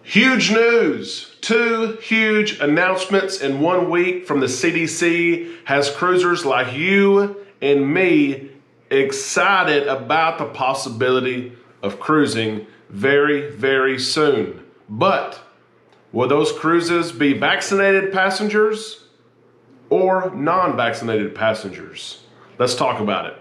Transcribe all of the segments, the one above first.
Huge news. Two huge announcements in 1 week from the CDC has cruisers like you and me excited about the possibility of cruising very, very soon. But will those cruises be vaccinated passengers or non-vaccinated passengers? Let's talk about it.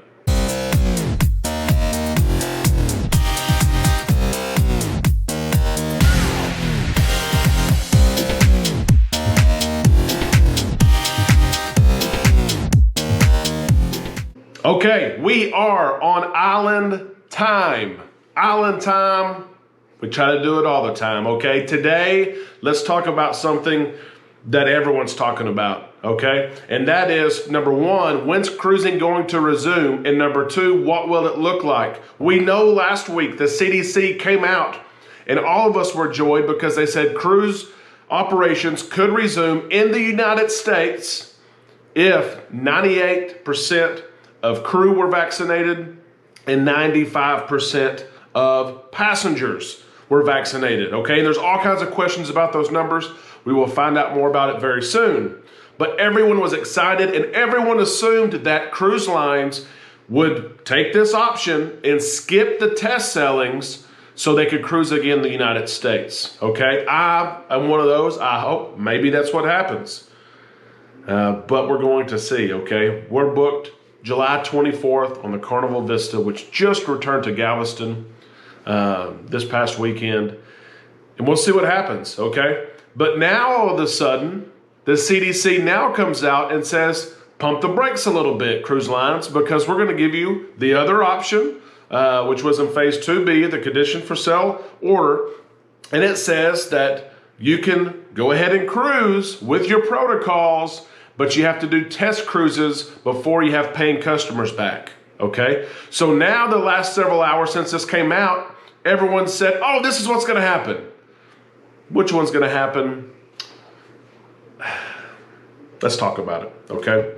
Okay, we are on island time. Island time. We try to do it all the time, okay? Today, let's talk about something that everyone's talking about, okay? And that is, number one, when's cruising going to resume? And number two, what will it look like? We know last week the CDC came out and all of us were joyed because they said cruise operations could resume in the United States if 98% of crew were vaccinated and 95% of passengers were vaccinated, okay? And there's all kinds of questions about those numbers. We will find out more about it very soon. But everyone was excited and everyone assumed that cruise lines would take this option and skip the test sailings so they could cruise again in the United States, okay? I am one of those. I hope maybe that's what happens. But we're going to see, okay? We're booked July 24th on the Carnival Vista, which just returned to Galveston this past weekend. And we'll see what happens, okay? But now all of a sudden, the CDC now comes out and says, pump the brakes a little bit, cruise lines, because we're going to give you the other option, which was in phase 2B, the condition for sale order. And it says that you can go ahead and cruise with your protocols, but you have to do test cruises before you have paying customers back, okay? So now the last several hours since this came out, everyone said, oh, this is what's gonna happen. Which one's gonna happen? Let's talk about it, okay?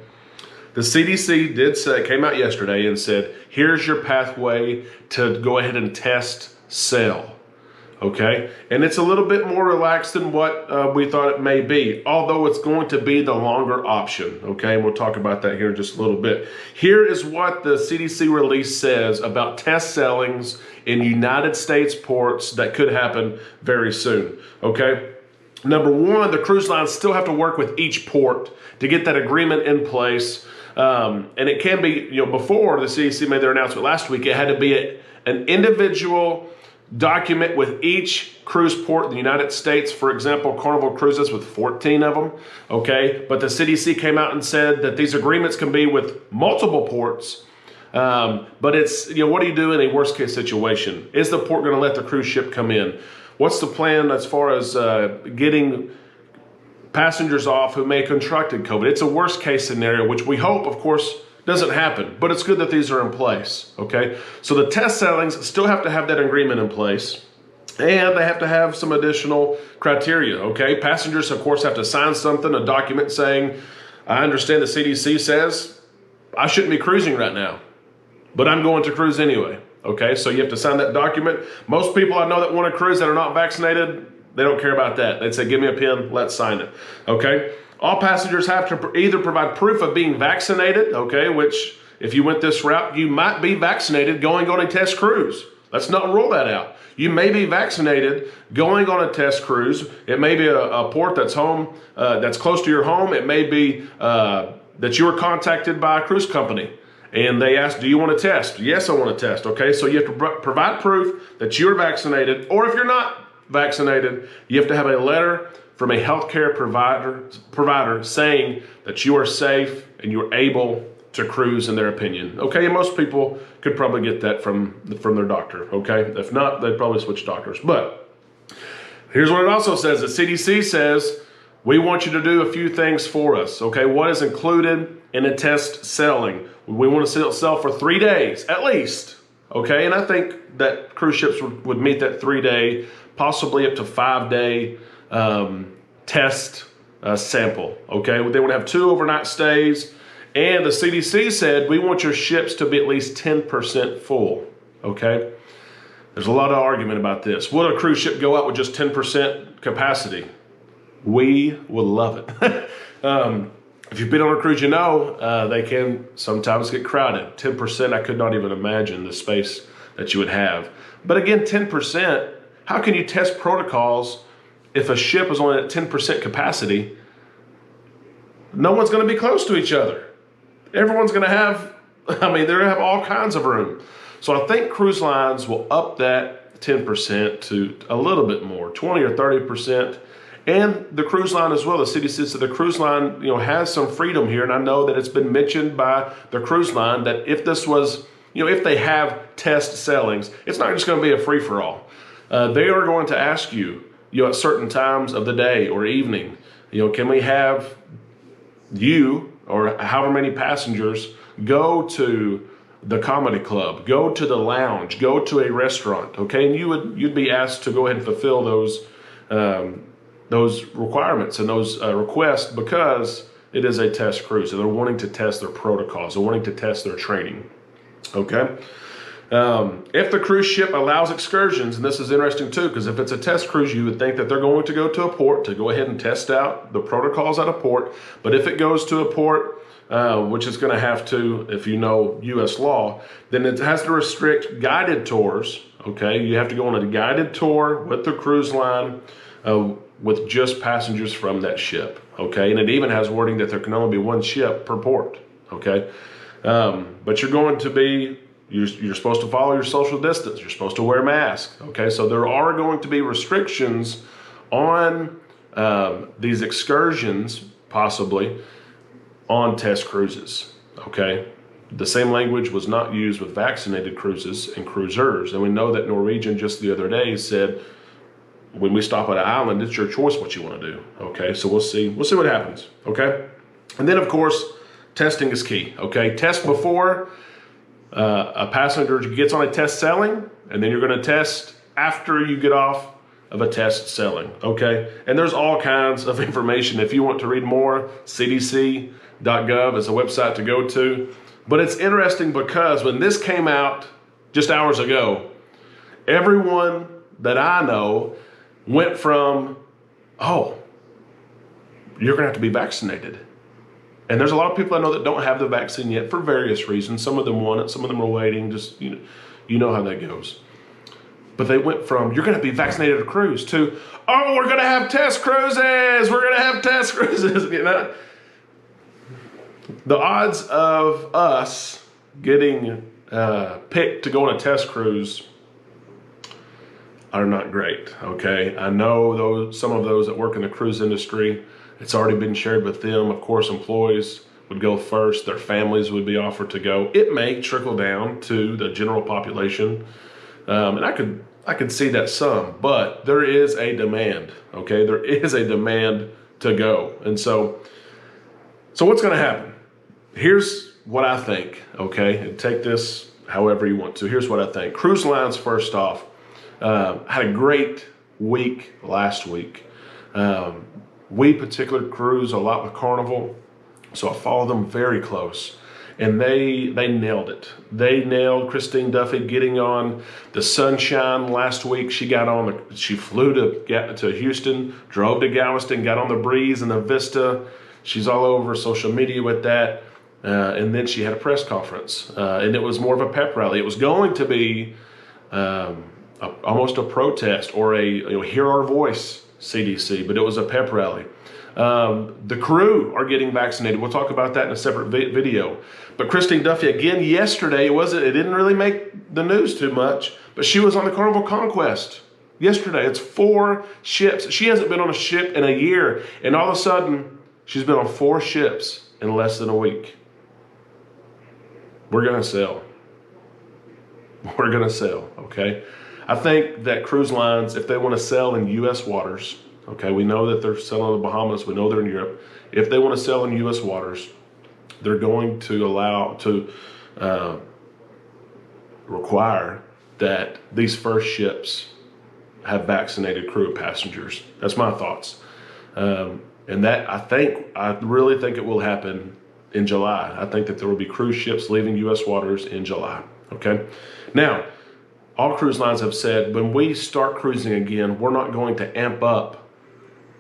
The CDC did say, came out yesterday and said, here's your pathway to go ahead and test sail. Okay, and it's a little bit more relaxed than what we thought it may be, although it's going to be the longer option. Okay, and we'll talk about that here in just a little bit. Here is what the CDC release says about test sailings in United States ports that could happen very soon. Okay, number one, the cruise lines still have to work with each port to get that agreement in place. And it can be, before the CDC made their announcement last week, it had to be an individual document with each cruise port in the United States. For example, Carnival cruises with 14 of them, okay? But the CDC came out and said that these agreements can be with multiple ports, but it's, what do you do in a worst case situation? Is the port gonna let the cruise ship come in? What's the plan as far as getting passengers off who may have contracted COVID? It's a worst case scenario, which we hope, of course, doesn't happen, but it's good that these are in place, okay? So the test sailings still have to have that agreement in place, and they have to have some additional criteria, okay? Passengers, of course, have to sign something, a document saying, I understand the CDC says I shouldn't be cruising right now, but I'm going to cruise anyway, okay? So you have to sign that document. Most people I know that want to cruise that are not vaccinated, they don't care about that. They'd say, give me a pen, let's sign it, okay? All passengers have to either provide proof of being vaccinated, okay, which if you went this route, you might be vaccinated going on a test cruise. Let's not rule that out. You may be vaccinated going on a test cruise. It may be a port that's home, that's close to your home. It may be that you were contacted by a cruise company and they asked, do you want to test? Yes, I want to test, okay? So you have to provide proof that you're vaccinated, or if you're not vaccinated, you have to have a letter from a healthcare provider saying that you are safe and you're able to cruise in their opinion. Okay, and most people could probably get that from their doctor, okay? If not, they'd probably switch doctors. But here's what it also says. The CDC says, we want you to do a few things for us, okay? What is included in a test sailing? We want to sail for 3 days, at least, okay? And I think that cruise ships would meet that 3-day, possibly up to 5-day test sample, okay? They would have 2 overnight stays, and the CDC said we want your ships to be at least 10% full, okay? There's a lot of argument about this. Would a cruise ship go out with just 10% capacity? We would love it. If you've been on a cruise, you know they can sometimes get crowded. 10%, I could not even imagine the space that you would have. But again, 10%, how can you test protocols if a ship is only at 10% capacity? No one's going to be close to each other. Everyone's going to have, they're going to have all kinds of room. So I think cruise lines will up that 10% to a little bit more, 20 or 30%. And the cruise line as well, the CDC said the cruise line, has some freedom here. And I know that it's been mentioned by the cruise line that if this was, if they have test sailings, it's not just going to be a free-for-all. They are going to ask you, at certain times of the day or evening, can we have you or however many passengers go to the comedy club, go to the lounge, go to a restaurant, okay? And you'd be asked to go ahead and fulfill those requirements and those requests because it is a test cruise. So they're wanting to test their protocols. They're wanting to test their training, okay? If the cruise ship allows excursions, and this is interesting too, because if it's a test cruise, you would think that they're going to go to a port to go ahead and test out the protocols at a port. But if it goes to a port, which is going to have to, if you know U.S. law, then it has to restrict guided tours, okay? You have to go on a guided tour with the cruise line with just passengers from that ship, okay? And it even has wording that there can only be one ship per port, okay? But you're going to be, you're supposed to follow your social distance. You're supposed to wear a mask, okay? So there are going to be restrictions on these excursions, possibly, on test cruises, okay? The same language was not used with vaccinated cruises and cruisers. And we know that Norwegian just the other day said, when we stop at an island, it's your choice what you want to do, okay? So we'll see what happens, okay? And then, of course, testing is key, okay? Test before a passenger gets on a test sailing, and then you're going to test after you get off of a test sailing, okay? And there's all kinds of information. If you want to read more, cdc.gov is a website to go to. But it's interesting because when this came out just hours ago, everyone that I know went from, oh, you're going to have to be vaccinated. And there's a lot of people I know that don't have the vaccine yet for various reasons. Some of them want it, some of them are waiting, just, you know how that goes. But they went from, you're going to be vaccinated at a cruise to, oh, we're going to have test cruises. We're going to have test cruises. The odds of us getting picked to go on a test cruise are not great, okay? I know some of those that work in the cruise industry, it's already been shared with them. Of course, employees would go first. Their families would be offered to go. It may trickle down to the general population. And I could see that some, but there is a demand, okay? There is a demand to go. And so what's going to happen? Here's what I think, okay? And take this however you want to. Here's what I think. Cruise lines, first off, had a great week last week. We particularly cruise a lot with Carnival, so I follow them very close. And they nailed it. They nailed Christine Duffy getting on the Sunshine last week. She flew to Houston, drove to Galveston, got on the Breeze and the Vista. She's all over social media with that. And then she had a press conference, and it was more of a pep rally. It was going to be almost a protest or a hear our voice CDC, but it was a pep rally. The crew are getting vaccinated. We'll talk about that in a separate video. But Christine Duffy, again, yesterday, it didn't really make the news too much, but she was on the Carnival Conquest yesterday. It's 4 ships. She hasn't been on a ship in a year, and all of a sudden, she's been on 4 ships in less than a week. We're going to sail. We're going to sail, okay? I think that cruise lines, if they want to sail in U.S. waters, okay, we know that they're sailing in the Bahamas. We know they're in Europe. If they want to sail in U.S. waters, they're going to require that these first ships have vaccinated crew and passengers. That's my thoughts. And that, I really think it will happen in July. I think that there will be cruise ships leaving U.S. waters in July, okay? Now, all cruise lines have said, when we start cruising again, we're not going to amp up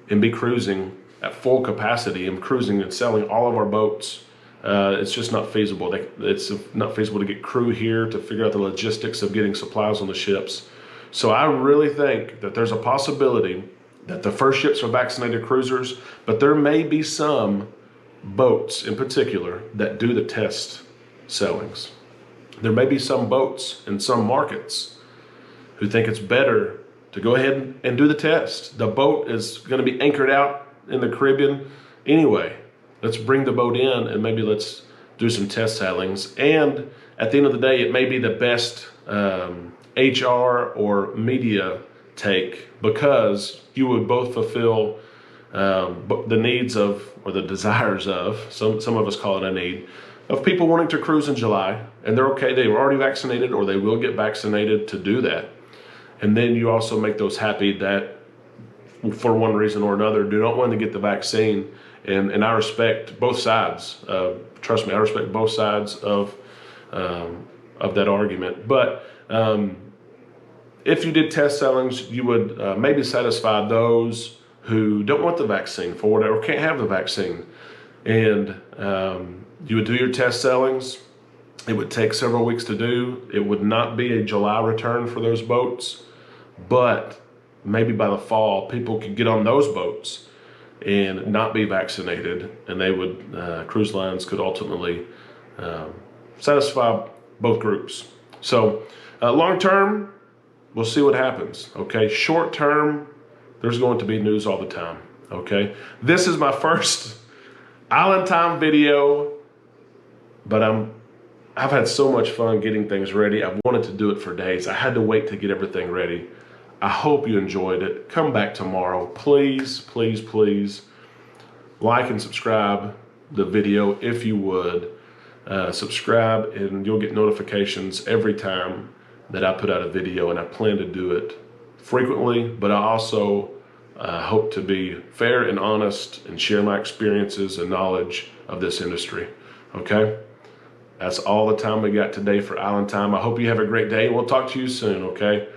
and be cruising at full capacity and cruising and selling all of our boats. It's just not feasible. It's not feasible to get crew here to figure out the logistics of getting supplies on the ships. So I really think that there's a possibility that the first ships are vaccinated cruisers, but there may be some boats in particular that do the test sailings. There may be some boats in some markets who think it's better to go ahead and do the test. The boat is going to be anchored out in the Caribbean anyway. Let's bring the boat in and maybe let's do some test sailings. And at the end of the day, it may be the best HR or media take, because you would both fulfill the needs of, or the desires of, some of us call it a need, of people wanting to cruise in July, and they're okay, they were already vaccinated or they will get vaccinated to do that. And then you also make those happy that for one reason or another do not want to get the vaccine. And I respect both sides. Trust me, I respect both sides of that argument. But if you did test sailings, you would maybe satisfy those who don't want the vaccine for whatever, or can't have the vaccine. And you would do your test sailings. It would take several weeks to do. It would not be a July return for those boats, but maybe by the fall, people could get on those boats and not be vaccinated, and they would, cruise lines could ultimately satisfy both groups. So long term, we'll see what happens, okay? Short term, there's going to be news all the time, okay? This is my first Island Time video, but I've had so much fun getting things ready. I've wanted to do it for days. I had to wait to get everything ready. I hope you enjoyed it. Come back tomorrow. Please, please, please like and subscribe the video if you would. Subscribe and you'll get notifications every time that I put out a video, and I plan to do it frequently, but I also hope to be fair and honest and share my experiences and knowledge of this industry, okay? That's all the time we got today for Island Time. I hope you have a great day. We'll talk to you soon, okay?